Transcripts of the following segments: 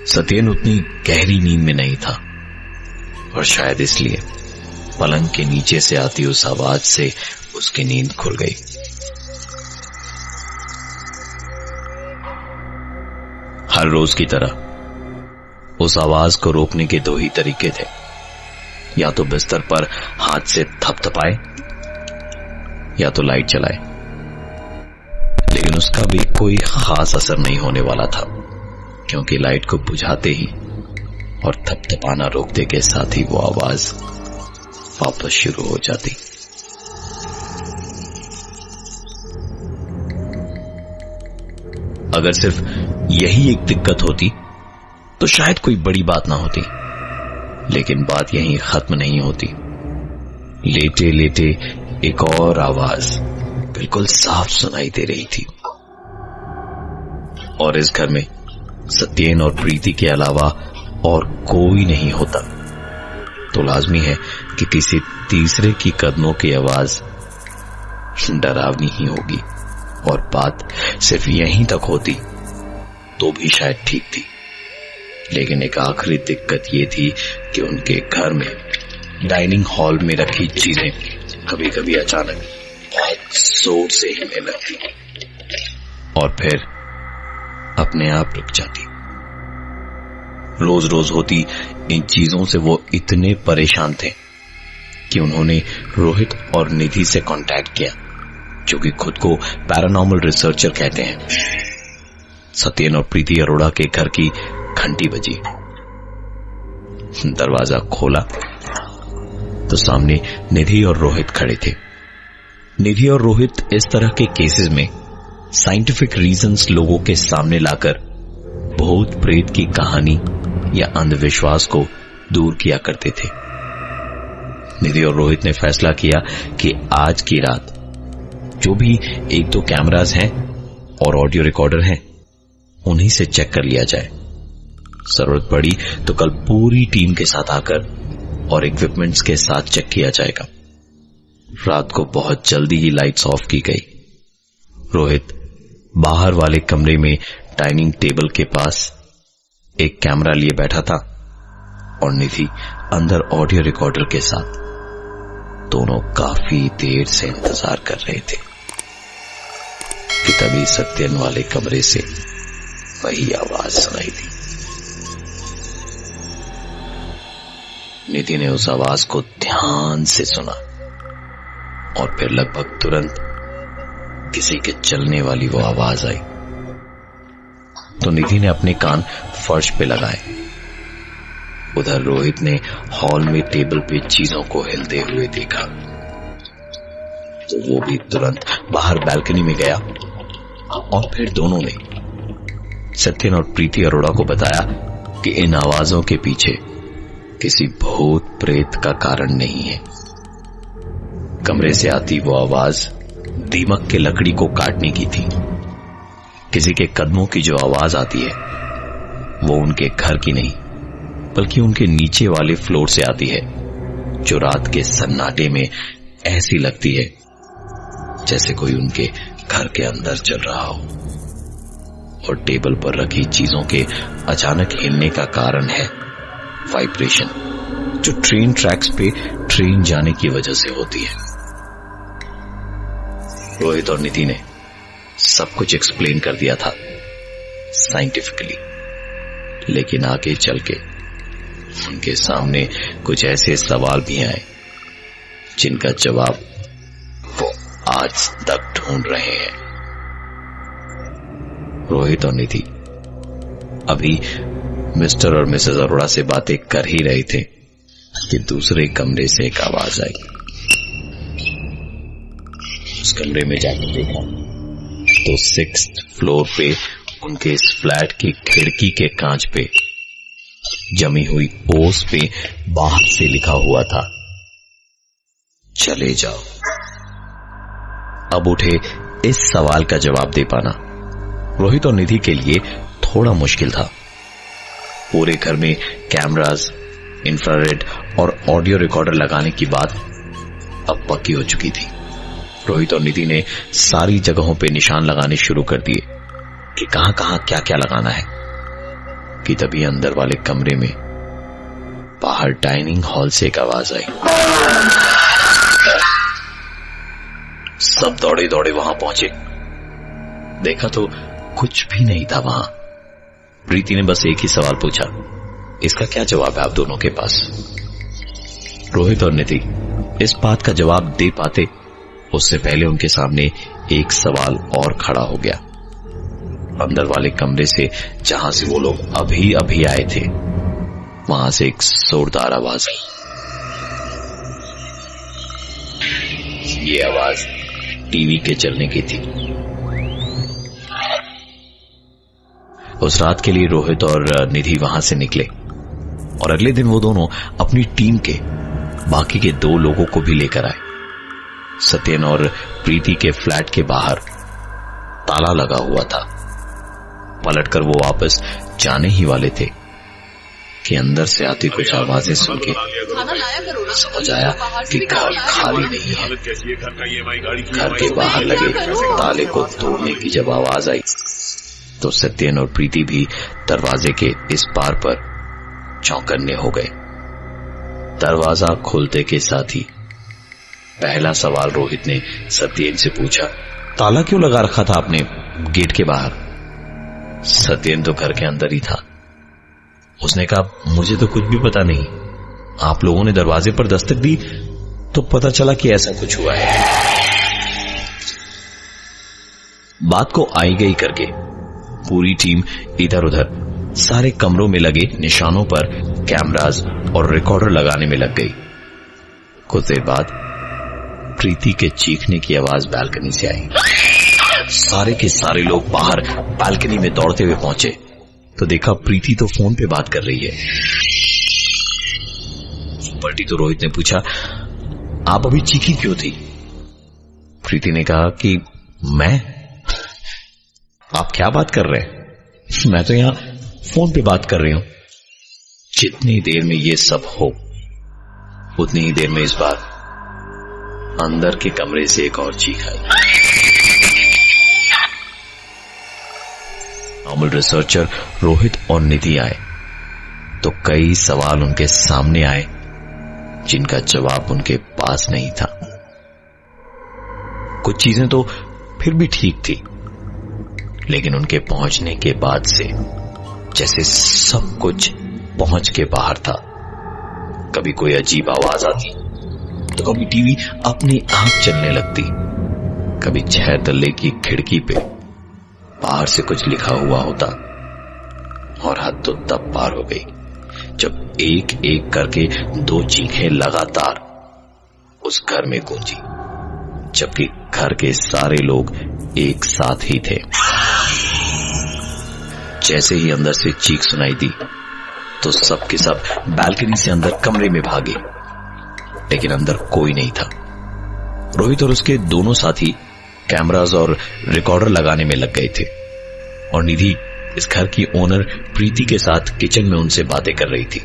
सत्येन उतनी गहरी नींद में नहीं था और शायद इसलिए पलंग के नीचे से आती उस आवाज से उसकी नींद खुल गई। हर रोज की तरह उस आवाज को रोकने के दो ही तरीके थे, या तो बिस्तर पर हाथ से थपथपाए या तो लाइट जलाए। लेकिन उसका भी कोई खास असर नहीं होने वाला था, क्योंकि लाइट को बुझाते ही और थपथपाना रोकते के साथ ही वो आवाज वापस शुरू हो जाती। अगर सिर्फ यही एक दिक्कत होती तो शायद कोई बड़ी बात ना होती, लेकिन बात यहीं खत्म नहीं होती। लेटे लेटे एक और आवाज बिल्कुल साफ सुनाई दे रही थी, और इस घर में सत्येन और प्रीति के अलावा और कोई नहीं होता, तो लाजमी है कि किसी तीसरे की कदमों की आवाज डरावनी ही होगी, और बात सिर्फ यहीं तक होती तो भी शायद ठीक थी। लेकिन एक आखिरी दिक्कत ये थी कि उनके घर में डाइनिंग हॉल में रखी चीजें कभी कभी अचानक बहुत जोर से हिलने लगती और फिर अपने आप रुक जाती। रोज रोज होती इन चीजों से वो इतने परेशान थे कि उन्होंने रोहित और निधि से कांटेक्ट किया, जो कि खुद को पैरानॉर्मल रिसर्चर कहते हैं। सत्येन और प्रीति अरोड़ा के घर की घंटी बजी। दरवाजा खोला तो सामने निधि और रोहित खड़े थे। निधि और रोहित इस तरह के केसेस में साइंटिफिक रीजंस लोगों के सामने लाकर भूत प्रेत की कहानी या अंधविश्वास को दूर किया करते थे। निधि और रोहित ने फैसला किया कि आज की रात जो भी एक दो कैमरास हैं और ऑडियो रिकॉर्डर हैं, उन्हीं से चेक कर लिया जाए। जरूरत पड़ी तो कल पूरी टीम के साथ आकर और इक्विपमेंट्स के साथ चेक किया जाएगा। रात को बहुत जल्दी ही लाइट्स ऑफ की गई। रोहित बाहर वाले कमरे में डाइनिंग टेबल के पास एक कैमरा लिए बैठा था और निधि अंदर ऑडियो रिकॉर्डर के साथ। दोनों काफी देर से इंतजार कर रहे थे कि तभी सत्येन वाले कमरे से वही आवाज सुनाई दी। निधि ने उस आवाज को ध्यान से सुना और फिर लगभग तुरंत किसी के चलने वाली वो आवाज आई। तो निधि ने अपने कान फर्श पे लगाए। उधर रोहित ने हॉल में टेबल पे चीजों को हिलते हुए देखा, तो वो भी तुरंत बाहर बालकनी में गया और फिर दोनों ने सत्येन और प्रीति अरोड़ा को बताया कि इन आवाजों के पीछे किसी भूत प्रेत का कारण नहीं है। कमरे से आती वो आवाज दीमक के लकड़ी को काटने की थी। किसी के कदमों की जो आवाज आती है वो उनके घर की नहीं, बल्कि उनके नीचे वाले फ्लोर से आती है, जो रात के सन्नाटे में ऐसी लगती है जैसे कोई उनके घर के अंदर चल रहा हो। और टेबल पर रखी चीजों के अचानक हिलने का कारण है वाइब्रेशन, जो ट्रेन ट्रैक्स पे ट्रेन जाने की वजह से होती है। रोहित और निधि ने सब कुछ एक्सप्लेन कर दिया था साइंटिफिकली, लेकिन आगे चल के उनके सामने कुछ ऐसे सवाल भी आए जिनका जवाब वो आज तक ढूंढ रहे हैं। रोहित और निधि अभी मिस्टर और मिसेस अरोड़ा से बातें कर ही रहे थे कि दूसरे कमरे से एक आवाज आई। उस कमरे में जाकर देखा तो 6th फ्लोर पे उनके इस फ्लैट की खिड़की के कांच पे जमी हुई ओस पे बाहर से लिखा हुआ था, चले जाओ। अब उठे इस सवाल का जवाब दे पाना रोहित और निधि के लिए थोड़ा मुश्किल था। पूरे घर में कैमरास, इंफ्रारेड और ऑडियो रिकॉर्डर लगाने की बात अब पक्की हो चुकी थी। रोहित और निधि ने सारी जगहों पे निशान लगाने शुरू कर दिए कि कहां कहां क्या क्या लगाना है। कि तभी अंदर वाले कमरे में बाहर डाइनिंग हॉल से एक आवाज आई। सब दौड़े दौड़े वहां पहुंचे। देखा तो कुछ भी नहीं था वहां। प्रीति ने बस एक ही सवाल पूछा, इसका क्या जवाब है आप दोनों के पास? रोहित और निधि इस बात का जवाब दे पाते उससे पहले उनके सामने एक सवाल और खड़ा हो गया। अंदर वाले कमरे से जहां से वो लोग अभी अभी आए थे, वहां से एक जोरदार आवाज आई। ये आवाज टीवी के चलने की थी। उस रात के लिए रोहित और निधि वहां से निकले और अगले दिन वो दोनों अपनी टीम के बाकी के 2 लोगों को भी लेकर आए। सत्यन और प्रीति के फ्लैट के बाहर ताला लगा हुआ था। पलटकर वो वापस जाने ही वाले थे कि अंदर से आती कुछ आवाजें सुन के समझ आया कि घर खाली नहीं है। घर के बाहर लगे ताले को तोड़ने की जब आवाज आई तो सत्यन और प्रीति भी दरवाजे के इस पार पर चौंकन्ने हो गए। दरवाजा खुलते के साथ ही पहला सवाल रोहित ने सत्यन से पूछा, ताला क्यों लगा रखा था आपने गेट के बाहर? सत्यन तो घर के अंदर ही था। उसने कहा, मुझे तो कुछ भी पता नहीं। आप लोगों ने दरवाजे पर दस्तक दी तो पता चला कि ऐसा कुछ हुआ है। बात को आई गई करके पूरी टीम इधर उधर सारे कमरों में लगे निशानों पर कैमरास और रिकॉर्डर लगाने में लग गई। कुछ देर बाद प्रीति के चीखने की आवाज बालकनी से आई। सारे के सारे लोग बाहर बालकनी में दौड़ते हुए पहुंचे तो देखा प्रीति तो फोन पे बात कर रही है। पलटी तो रोहित ने पूछा, आप अभी चीखी क्यों थी? प्रीति ने कहा कि आप क्या बात कर रहे हैं? मैं तो यहां फोन पे बात कर रही हूं। जितनी देर में ये सब हो उतनी ही देर में इस बार अंदर के कमरे से एक और चीख आई। नॉर्मल रिसर्चर रोहित और निधि आए तो कई सवाल उनके सामने आए जिनका जवाब उनके पास नहीं था। कुछ चीजें तो फिर भी ठीक थी, लेकिन उनके पहुंचने के बाद से जैसे सब कुछ पहुंच के बाहर था। कभी कोई अजीब आवाज आती तो कभी टीवी अपनी आप चलने लगती, कभी 6 तल्ले की खिड़की पे बाहर से कुछ लिखा हुआ होता। और हद तो तब पार हो गई जब एक एक करके 2 चीखें लगातार उस घर में गूंजी, जबकि घर के सारे लोग एक साथ ही थे। जैसे ही अंदर से चीख सुनाई दी तो सब के सब बालकनी से अंदर कमरे में भागे, लेकिन अंदर कोई नहीं था। रोहित और उसके दोनों साथी कैमरास और रिकॉर्डर लगाने में लग गए थे और निधि इस घर की ओनर प्रीति के साथ किचन में उनसे बातें कर रही थी।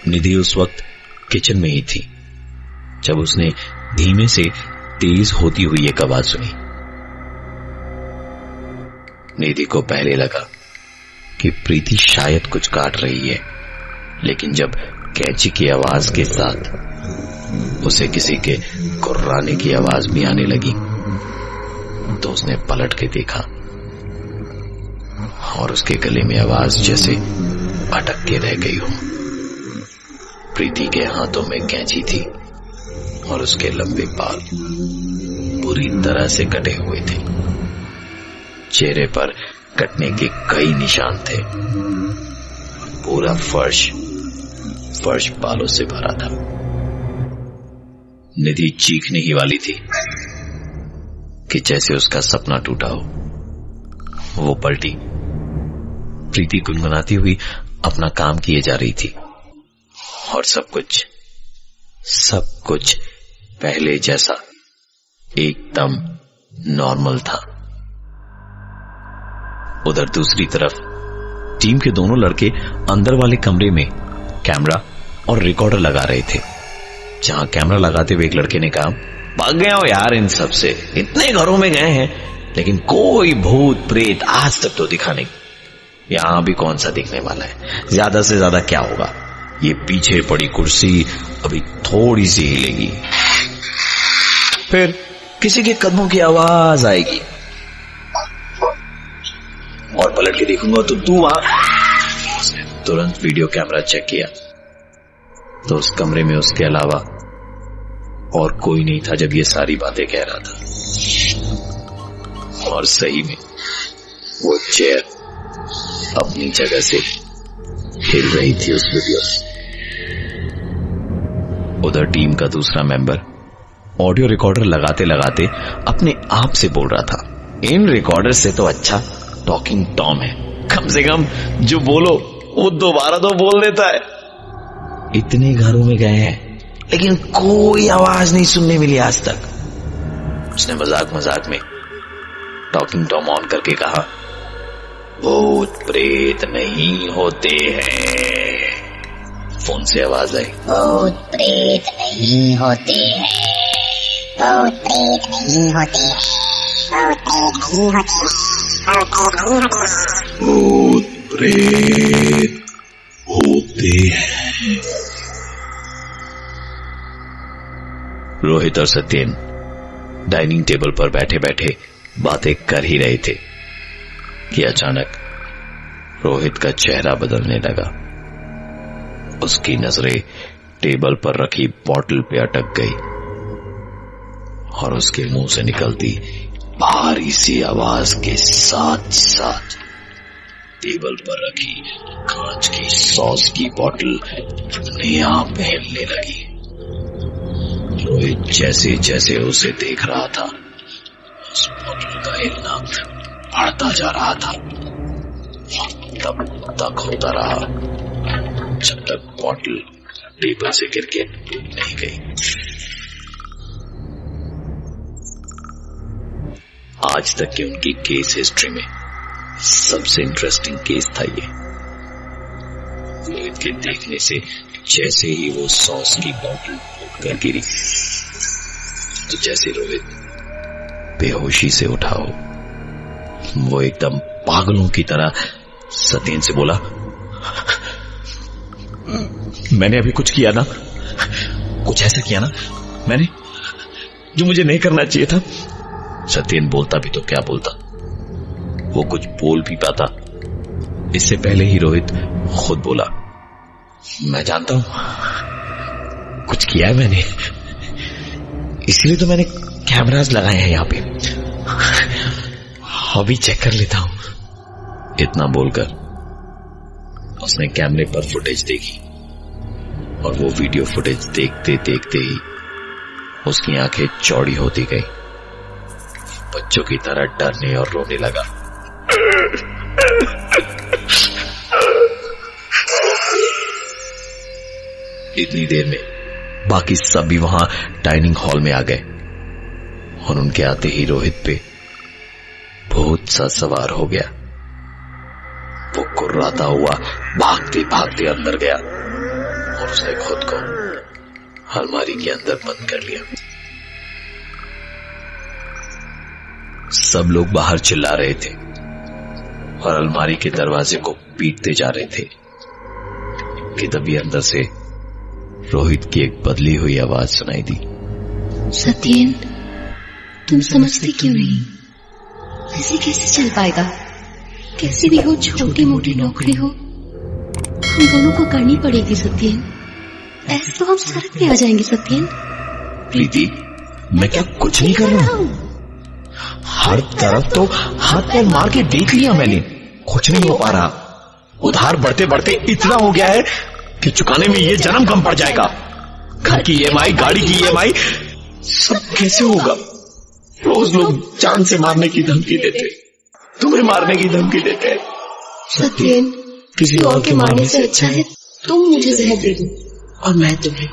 निधि उस वक्त किचन में ही थी जब उसने धीमे से तेज होती हुई एक आवाज सुनी। निधि को पहले लगा कि प्रीति शायद कुछ काट रही है, लेकिन जब कैंची की आवाज के साथ उसे किसी के कुर्राने की आवाज भी आने लगी तो उसने पलट के देखा और उसके गले में आवाज जैसे अटक के रह गई हो। प्रीति के हाथों में कैंची थी और उसके लंबे बाल बुरी तरह से कटे हुए थे। चेहरे पर कटने के कई निशान थे। पूरा फर्श बालों से भरा था। निधि चीखने ही वाली थी कि जैसे उसका सपना टूटा हो। वो पलटी। प्रीति गुनगुनाती हुई अपना काम किए जा रही थी और सब कुछ पहले जैसा एकदम नॉर्मल था। उधर दूसरी तरफ टीम के दोनों लड़के अंदर वाले कमरे में कैमरा और रिकॉर्डर लगा रहे थे। जहां कैमरा लगाते हुए एक लड़के ने कहा, भाग गए हो यार इन सब से, इतने घरों में गए हैं लेकिन कोई भूत प्रेत आज तक तो दिखा नहीं। यहां भी कौन सा दिखने वाला है, ज्यादा से ज्यादा क्या होगा, ये पीछे पड़ी कुर्सी अभी थोड़ी सी हिलेगी, फिर किसी के कदमों की आवाज आएगी और पलट के देखूंगा तो तू वहां। उसने तुरंत वीडियो कैमरा चेक किया तो उस कमरे में उसके अलावा और कोई नहीं था जब ये सारी बातें कह रहा था। और सही में वो चेयर अपनी जगह से हिल रही थी उस वीडियो में। उधर टीम का दूसरा मेंबर ऑडियो रिकॉर्डर लगाते लगाते अपने आप से बोल रहा था, इन रिकॉर्डर से तो अच्छा टॉकिंग टॉम है, कम से कम जो बोलो वो दोबारा तो बोल देता है। इतने घरों में गए हैं लेकिन कोई आवाज नहीं सुनने मिली आज तक। उसने मजाक मजाक में टॉकिंग टॉम ऑन करके कहा, भूत प्रेत नहीं होते हैं। फोन से आवाज आई, भूत प्रेत नहीं होते हैं, भूत प्रेत नहीं होते हैं, भूत प्रेत नहीं होते हैं, भूत प्रेत होते हैं। रोहित और सत्येन डाइनिंग टेबल पर बैठे बैठे बातें कर ही रहे थे कि अचानक रोहित का चेहरा बदलने लगा। उसकी नजरें टेबल पर रखी बॉटल पे अटक गई और उसके मुंह से निकलती भारी सी आवाज के साथ साथ टेबल पर रखी कांच की सॉस की बॉटल अपने आप हिलने लगी। रोहित जैसे जैसे उसे देख रहा था उस बॉटल का हिलना बढ़ता जा रहा था, तब तक होता रहा जब तक बॉटल टेबल से गिर के नहीं गई। आज तक की उनकी केस हिस्ट्री में सबसे इंटरेस्टिंग केस था ये। रोहित के देखने से जैसे ही वो सॉस की बॉटल फूटकर गिरी तो जैसे रोहित बेहोशी से उठा हो, वो एकदम पागलों की तरह सत्येन से बोला, मैंने अभी कुछ किया ना, कुछ ऐसा किया ना मैंने जो मुझे नहीं करना चाहिए था। सत्येन बोलता भी तो क्या बोलता, वो कुछ बोल भी पाता इससे पहले ही रोहित खुद बोला, मैं जानता हूं कुछ किया है मैंने, इसलिए तो मैंने कैमरास लगाए हैं यहां पे, अभी चेक कर लेता हूं। इतना बोलकर उसने कैमरे पर फुटेज देखी और वो वीडियो फुटेज देखते देखते ही उसकी आंखें चौड़ी होती गई, बच्चों की तरह डरने और रोने लगा। इतनी देर में बाकी सब भी वहां डाइनिंग हॉल में आ गए और उनके आते ही रोहित पे भूत सा सवार हो गया। वो कुर्राता हुआ भागते भागते अंदर गया और उसने खुद को अलमारी के अंदर बंद कर लिया। सब लोग बाहर चिल्ला रहे थे और अलमारी के दरवाजे को पीटते जा रहे थे कि तभी अंदर से रोहित की एक बदली हुई आवाज सुनाई दी, सत्येन तुम समझते क्यों नहीं, ऐसे कैसे चल पाएगा, कैसी भी हो छोटी मोटी नौकरी हो हम दोनों को करनी पड़ेगी सत्येन, ऐसे तो हम सड़क पे आ जाएंगे सत्येन। प्रीति मैं क्या कुछ नहीं कर रहा हूं, हर तरफ तो हाथ पैर मार के देख लिया मैंने, कुछ नहीं हो पा रहा। उधार बढ़ते बढ़ते इतना हो गया है कि चुकाने में ये जन्म कम पड़ जाएगा। घर की ईएमआई, गाड़ी की ईएमआई, सब कैसे होगा। रोज लोग जान से मारने की धमकी देते, तुम्हें मारने की धमकी देते। सत्येन किसी और के मारने से अच्छा है तुम मुझे जहर दे दो और मैं तुम्हें,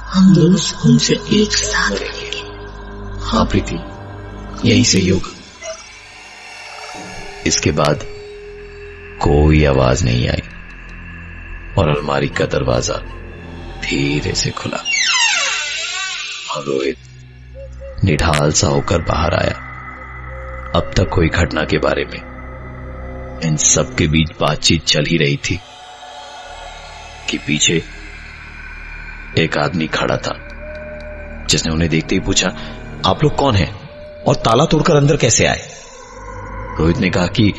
हम दोनों सुकून से एक साथ रहेंगे। हाँ प्रीति यही सही होगा। इसके बाद कोई आवाज नहीं आई और अलमारी का दरवाजा धीरे से खुला और रोहित निढाल सा होकर बाहर आया। अब तक कोई घटना के बारे में इन सब के बीच बातचीत चल ही रही थी कि पीछे एक आदमी खड़ा था, जिसने उन्हें देखते ही पूछा, आप लोग कौन हैं और ताला तोड़कर अंदर कैसे आए? रोहित ने कहा कि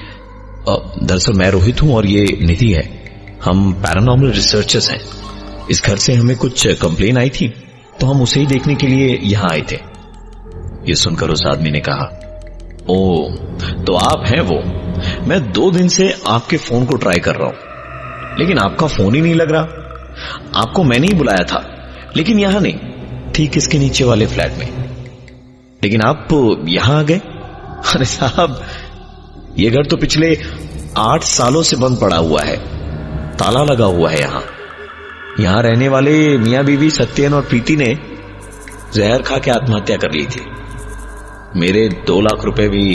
दरअसल मैं रोहित हूं और ये निधि है, हम पैरानॉर्मल रिसर्चर्स हैं। इस घर से हमें कुछ कंप्लेन आई थी तो हम उसे ही देखने के लिए यहां आए थे। ये सुनकर उस आदमी ने कहा, ओ तो आप हैं वो, मैं 2 दिन से आपके फोन को ट्राई कर रहा हूं लेकिन आपका फोन ही नहीं लग रहा। आपको मैंने ही बुलाया था, लेकिन यहां नहीं, ठीक इसके नीचे वाले फ्लैट में, लेकिन आप यहां आ गए। अरे साहब, ये घर तो पिछले 8 सालों से बंद पड़ा हुआ है, ताला लगा हुआ है। यहां रहने वाले मियां बीवी सत्यन और प्रीति ने जहर खा के आत्महत्या कर ली थी। मेरे 2 लाख रुपए भी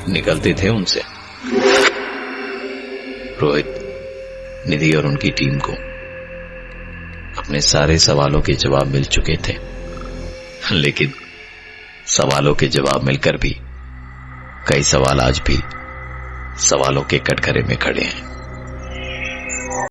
निकलते थे उनसे। रोहित, निधि और उनकी टीम को अपने सारे सवालों के जवाब मिल चुके थे, लेकिन सवालों के जवाब मिलकर भी कई सवाल आज भी सवालों के कटघरे में खड़े हैं।